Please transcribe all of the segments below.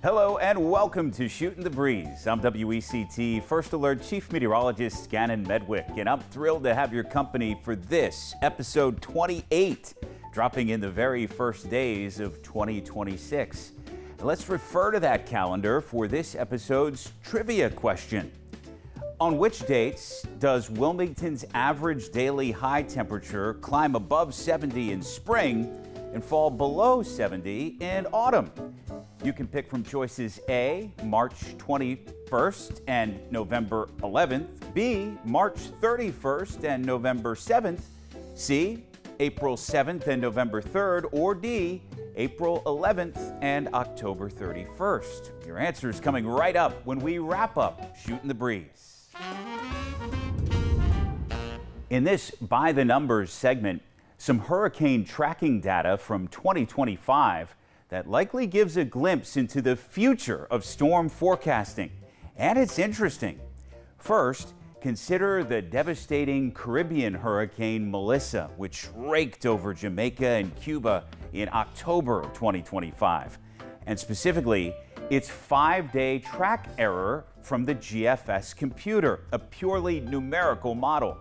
Hello and welcome to Shootin' the Breeze. I'm WECT First Alert Chief Meteorologist Gannon, and I'm thrilled to have your company for this episode 28, dropping in the very first days of 2026. Let's refer to that calendar for this episode's trivia question. On which dates does Wilmington's average daily high temperature climb above 70 in spring and fall below 70 in autumn? You can pick from choices A, March 21st and November 11th, B, March 31st and November 7th, C, April 7th and November 3rd, or D, April 11th and October 31st. Your answer is coming right up when we wrap up Shootin' the Breeze. In this By the Numbers segment, some hurricane tracking data from 2025 that likely gives a glimpse into the future of storm forecasting. And it's interesting. First, consider the devastating Caribbean hurricane Melissa, which raked over Jamaica and Cuba in October of 2025. And specifically, its 5-day track error from the GFS computer, a purely numerical model.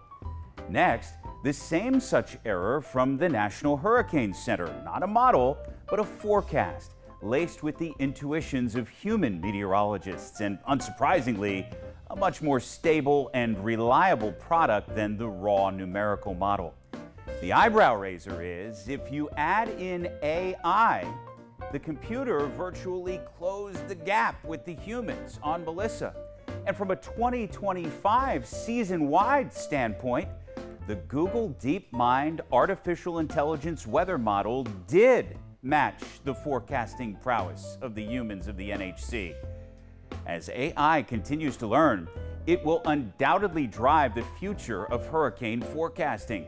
Next, the same such error from the National Hurricane Center, not a model, but a forecast, laced with the intuitions of human meteorologists, and unsurprisingly, a much more stable and reliable product than the raw numerical model. The eyebrow raiser is, if you add in AI, the computer virtually closed the gap with the humans on Melissa. And from a 2025 season-wide standpoint, the Google DeepMind artificial intelligence weather model did match the forecasting prowess of the humans of the NHC. As AI continues to learn, it will undoubtedly drive the future of hurricane forecasting,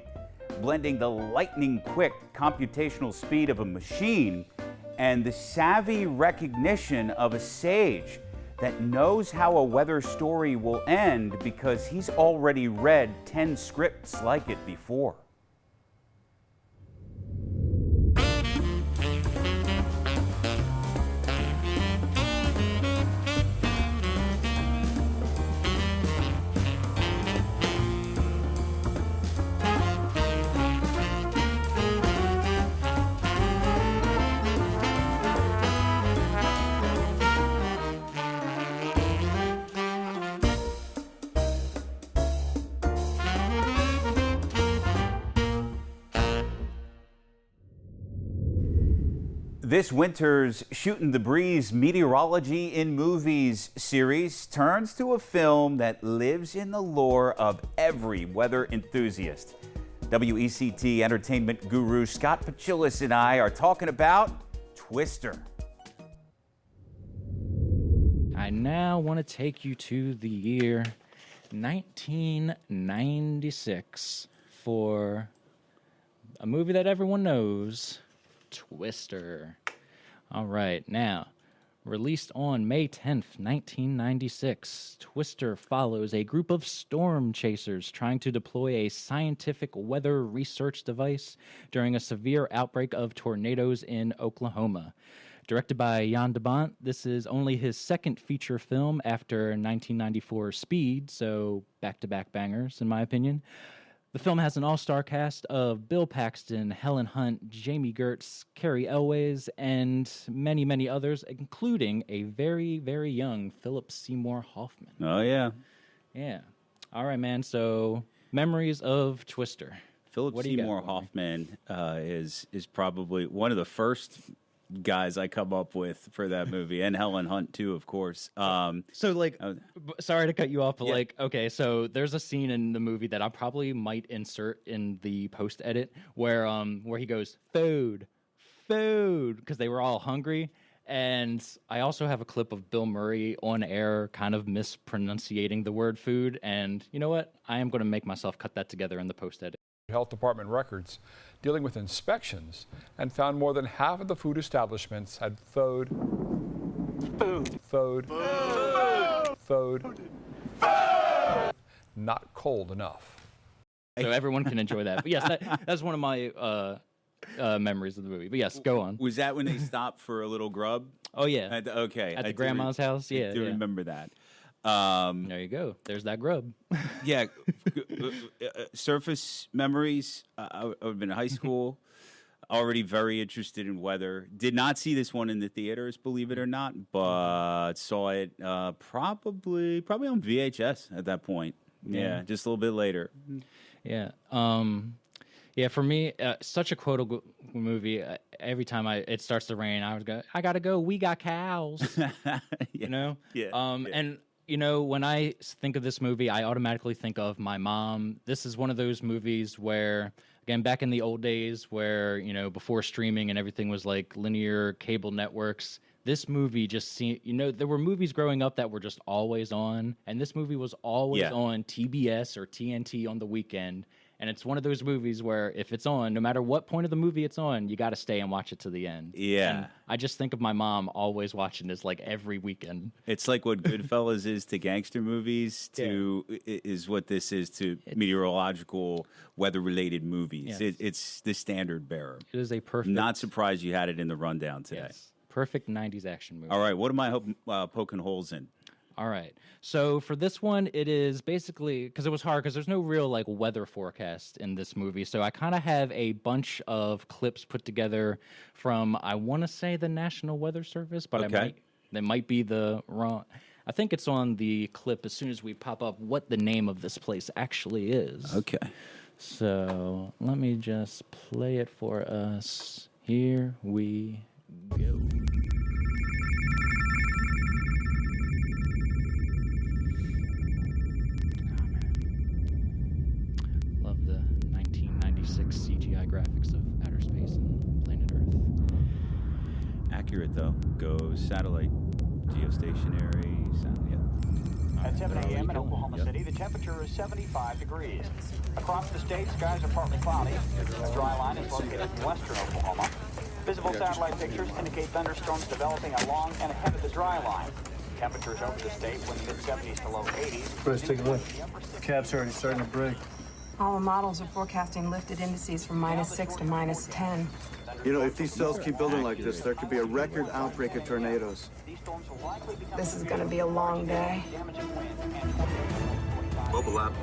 blending the lightning-quick computational speed of a machine and the savvy recognition of a sage that knows how a weather story will end because he's already read 10 scripts like it before. This winter's Shootin' the Breeze Meteorology in Movies series turns to a film that lives in the lore of every weather enthusiast. WECT entertainment guru Scott Pachilis and I are talking about Twister. I now want to take you to the year 1996 for a movie that everyone knows, Twister. All right, now, released on May 10th, 1996, Twister follows a group of storm chasers trying to deploy a scientific weather research device during a severe outbreak of tornadoes in Oklahoma. Directed by Jan de Bont, this is only his second feature film after 1994 Speed, so back-to-back bangers, in my opinion. The film has an all-star cast of Bill Paxton, Helen Hunt, Jamie Gertz, Carrie Elways, and many, many others, including a very, very young Philip Seymour Hoffman. Oh, yeah. Yeah. All right, man. So, memories of Twister. Philip Seymour Hoffman is probably one of the first guys I come up with for that movie, and Helen Hunt too, of course. Sorry to cut you off, but yeah. Okay, so there's a scene in the movie that I probably might insert in the post edit where he goes food, because they were all hungry. And I also have a clip of Bill Murray on air kind of mispronunciating the word food, and you know what? I am going to make myself cut that together in the post edit. Health Department records dealing with inspections and found more than half of the food establishments had food, not cold enough. So everyone can enjoy that. But yes, that's one of my memories of the movie. But yes, go on. Was that when they stopped for a little grub? Oh yeah, At the grandma's house. Yeah, I do yeah. remember that. There you go. There's that grub. Yeah, surface memories. I've been in high school, already very interested in weather. Did not see this one in the theaters, believe it or not, but saw it probably on VHS at that point. Yeah, just a little bit later. Yeah. Yeah, for me, such a quotable movie. Every time it starts to rain, I gotta go. We got cows. You know. Yeah. And you know, when I think of this movie, I automatically think of my mom. This is one of those movies where, again, back in the old days, where before streaming and everything was like linear cable networks. This movie just seemed, there were movies growing up that were just always on, and this movie was always on TBS or TNT on the weekend. And it's one of those movies where if it's on, no matter what point of the movie it's on, you got to stay and watch it to the end. Yeah. And I just think of my mom always watching this like every weekend. It's like what Goodfellas is to gangster movies is what this is to meteorological weather-related movies. Yes. It's the standard bearer. It is a perfect. Not surprised you had it in the rundown today. Yes, perfect 90s action movie. All right, what am I poking holes in? All right. So for this one, it is basically, because it was hard, because there's no real like weather forecast in this movie. So I kind of have a bunch of clips put together from, I want to say, the National Weather Service, but they might be the wrong. I think it's on the clip as soon as we pop up what the name of this place actually is. Okay. So let me just play it for us. Here we go. Love the 1996 CGI graphics of outer space and planet Earth. Accurate, though. Go satellite, geostationary, sound, At 7 a.m. in Oklahoma City, the temperature is 75 degrees. Across the state, skies are partly cloudy. A dry line is located in western Oklahoma. Visible satellite pictures indicate thunderstorms developing along and ahead of the dry line. Temperatures over the state were in the mid-70s to low 80s. Bryce, take a look. Cap's already starting to break. All the models are forecasting lifted indices from -6 to -10. You know, if these cells keep building like this, there could be a record outbreak of tornadoes. This is going to be a long day. Mobile lab.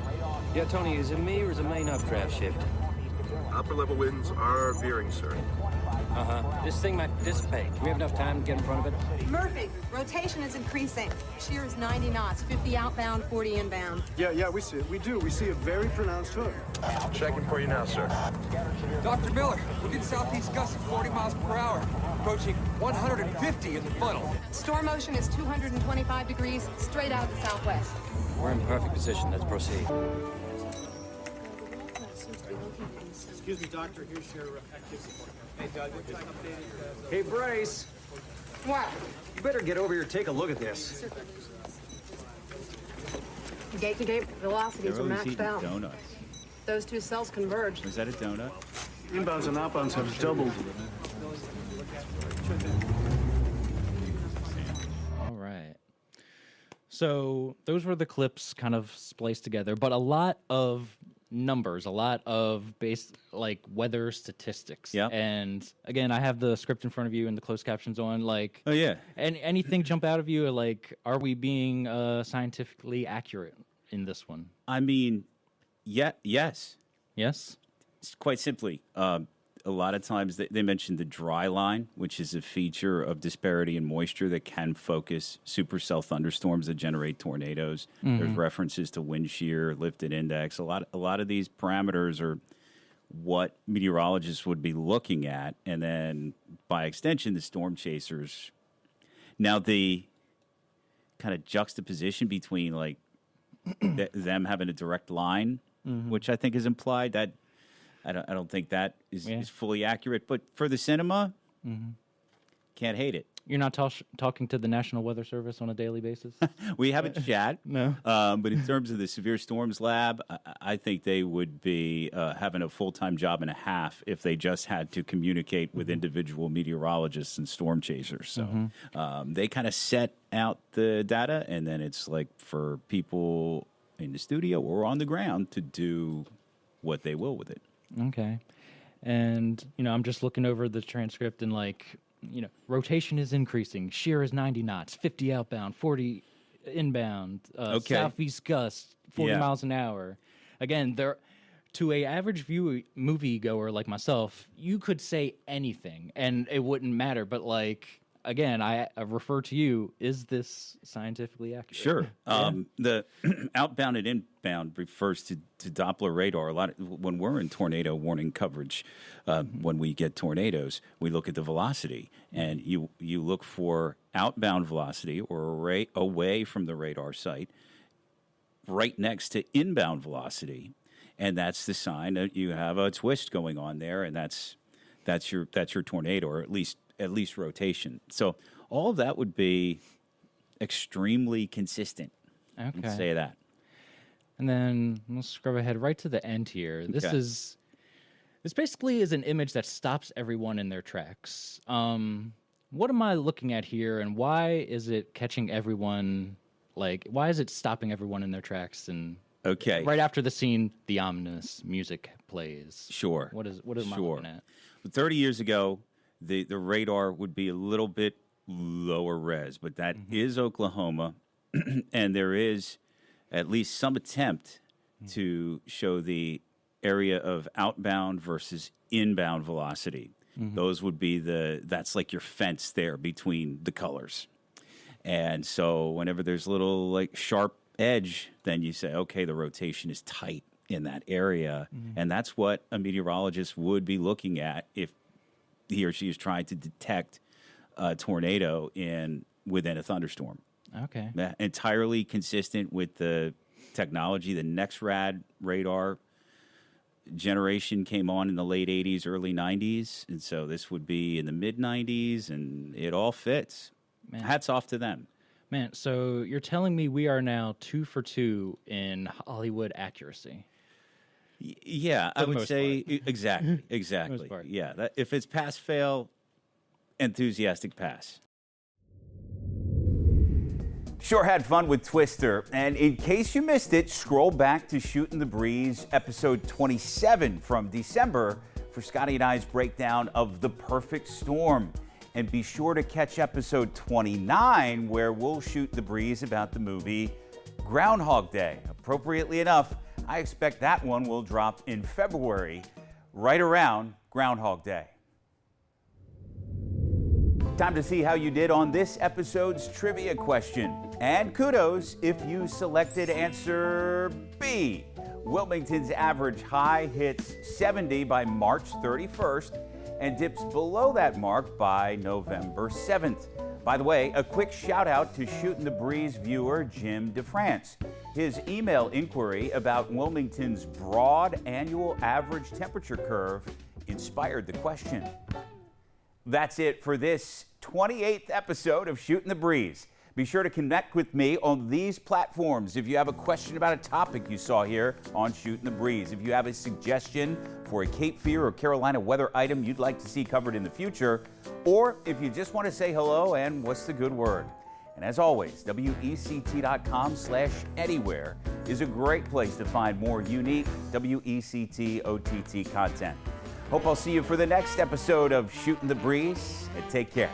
Yeah, Tony, is it me or is it main updraft shift? Upper level winds are veering, sir. This thing might dissipate. Do we have enough time to get in front of it? Murphy, rotation is increasing. Shear is 90 knots, 50 outbound, 40 inbound. Yeah, we see it. We do. We see a very pronounced hook. Checking for you now, sir. Dr. Miller, we're getting southeast gusts at 40 miles per hour, approaching 150 in the funnel. Storm motion is 225 degrees, straight out of the southwest. We're in perfect position. Let's proceed. Excuse me, doctor. Here's your active support. Hey, Doug, Hey, Bryce. What? You better get over here and take a look at this. Gate-to-gate velocities They're are always maxed eating out. donuts. Those two cells converge. Was that a donut? Inbounds and outbounds have doubled. All right. So those were the clips kind of spliced together, but a lot of numbers, a lot of weather statistics. Yeah. And again, I have the script in front of you and the closed captions on. Like, Oh, yeah. and anything jump out of you? Like, are we being scientifically accurate in this one? I mean, yes. Yes. It's quite simply, a lot of times they mention the dry line, which is a feature of disparity in moisture that can focus supercell thunderstorms that generate tornadoes. There's references to wind shear, lifted index. A lot of these parameters are what meteorologists would be looking at, and then by extension, the storm chasers. Now the kind of juxtaposition between like them having a direct line, which I think is implied that. I don't think that is fully accurate, but for the cinema, can't hate it. You're not talking to the National Weather Service on a daily basis? We haven't chat, No. But in terms of the Severe Storms Lab, I think they would be having a full-time job and a half if they just had to communicate with individual meteorologists and storm chasers. So they kind of set out the data, and then it's like for people in the studio or on the ground to do what they will with it. Okay. And, I'm just looking over the transcript and rotation is increasing. Shear is 90 knots, 50 outbound, 40 inbound, southeast gust, 40 miles an hour. Again, to a average movie goer like myself, you could say anything and it wouldn't matter. But again, I refer to you. Is this scientifically accurate? Sure. The outbound and inbound refers to Doppler radar. When we're in tornado warning coverage, when we get tornadoes, we look at the velocity, and you look for outbound velocity or away from the radar site, right next to inbound velocity, and that's the sign that you have a twist going on there, and that's your tornado, or at least rotation. So all of that would be extremely consistent. Okay. Let's say that. And then let's scrub ahead right to the end here. This basically is an image that stops everyone in their tracks. What am I looking at here, and why is it catching everyone? Why is it stopping everyone in their tracks? And right after the scene, the ominous music plays. Sure. What am I looking at? 30 years ago, the radar would be a little bit lower res, but that is Oklahoma, and there is at least some attempt to show the area of outbound versus inbound velocity. Those would be that's like your fence there between the colors. And so whenever there's a little sharp edge, then you say, okay, the rotation is tight in that area. And that's what a meteorologist would be looking at if he or she is trying to detect a tornado within a thunderstorm. Okay. Entirely consistent with the technology. The NEXRAD radar generation came on in the late 80s, early 90s. And so this would be in the mid 90s, and it all fits. Man. Hats off to them. Man, so you're telling me we are now 2 for 2 in Hollywood accuracy? Yeah, I would say exactly. Yeah, if it's pass fail, enthusiastic pass. Sure had fun with Twister, and in case you missed it, scroll back to Shootin' the Breeze, episode 27 from December for Scotty and I's breakdown of The Perfect Storm. And be sure to catch episode 29, where we'll shoot the breeze about the movie Groundhog Day. Appropriately enough, I expect that one will drop in February, right around Groundhog Day. Time to see how you did on this episode's trivia question. And kudos if you selected answer B. Wilmington's average high hits 70 by March 31st and dips below that mark by November 7th. By the way, a quick shout out to Shootin' the Breeze viewer Jim DeFrance. His email inquiry about Wilmington's broad annual average temperature curve inspired the question. That's it for this 28th episode of Shootin' the Breeze. Be sure to connect with me on these platforms if you have a question about a topic you saw here on Shootin' the Breeze. If you have a suggestion for a Cape Fear or Carolina weather item you'd like to see covered in the future, or if you just want to say hello and what's the good word. And as always, WECT.com/anywhere is a great place to find more unique WECT OTT content. Hope I'll see you for the next episode of Shootin' the Breeze, and take care.